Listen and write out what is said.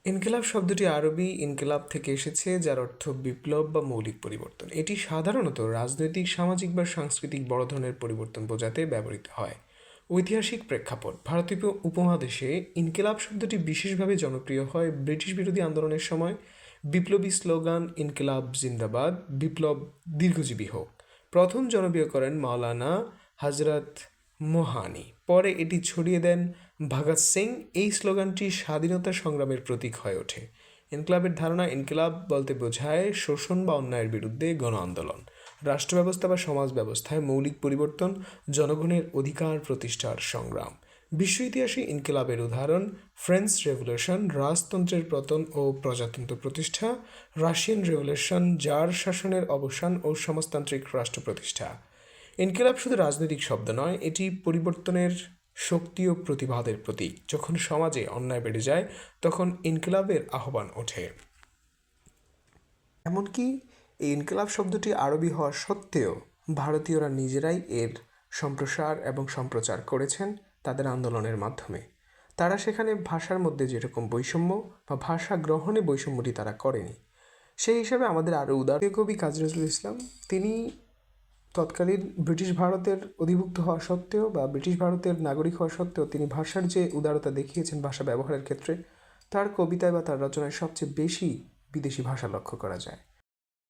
ইনকিলাব শব্দটি আরবি ইনকিলাব থেকে এসেছে, যার অর্থ বিপ্লব বা মৌলিক পরিবর্তন। এটি সাধারণত রাজনৈতিক, সামাজিক বা সাংস্কৃতিক বড় ধরনের পরিবর্তন বোঝাতে ব্যবহৃত হয়। ঐতিহাসিক প্রেক্ষাপট: ভারতীয় উপমহাদেশে ইনকিলাব শব্দটি বিশেষভাবে জনপ্রিয় হয় ব্রিটিশ বিরোধী আন্দোলনের সময়। বিপ্লবী স্লোগান ইনকিলাব জিন্দাবাদ, বিপ্লব দীর্ঘজীবী হোক, প্রথম জনপ্রিয় করেন মাওলানা হজরত মোহানি। পরে এটি ছড়িয়ে দেন ভগৎ সিং। এই স্লোগানটি স্বাধীনতা সংগ্রামের প্রতীক হয়ে ওঠে। ইনকিলাবের ধারণা: ইনকিলাব বলতে বোঝায় শোষণ বা অন্যায়ের বিরুদ্ধে গণ আন্দোলন, রাষ্ট্র ব্যবস্থা বা সমাজ ব্যবস্থায় মৌলিক পরিবর্তন, জনগণের অধিকার প্রতিষ্ঠার সংগ্রাম। বিশ্ব ইতিহাসে ইনকিলাবের উদাহরণ: ফ্রেঞ্চ রেভলিউশন, রাজতন্ত্রের পতন ও প্রজাতন্ত্র প্রতিষ্ঠা; রাশিয়ান রেভলিউশন, জার শাসনের অবসান ও সমাজতান্ত্রিক রাষ্ট্র প্রতিষ্ঠা। ইনকিলাব শুধু রাজনৈতিক শব্দ নয়, এটি পরিবর্তনের শক্তি ও প্রতিবাদের প্রতীক। যখন সমাজে অন্যায় বেড়ে যায়, তখন ইনকিলাবের আহ্বান ওঠে। এমনকি এই ইনকিলাব শব্দটি আরবি হওয়া সত্ত্বেও ভারতীয়রা নিজেরাই এর সম্প্রসার এবং সম্প্রচার করেছেন তাদের আন্দোলনের মাধ্যমে। তারা সেখানে ভাষার মধ্যে যেরকম বৈষম্য বা ভাষা গ্রহণে বৈষম্যটি তারা করেনি। সেই হিসাবে আমাদের আরও কবি কাজী নজরুল ইসলাম, তিনি তৎকালীন ব্রিটিশ ভারতের অধিভুক্ত হওয়া সত্ত্বেও বা ব্রিটিশ ভারতের নাগরিক হওয়া সত্ত্বেও তিনি ভাষার যে উদারতা দেখিয়েছেন ভাষা ব্যবহারের ক্ষেত্রে, তার কবিতায় বা তার রচনায় সবচেয়ে বেশি বিদেশি ভাষা লক্ষ্য করা যায়।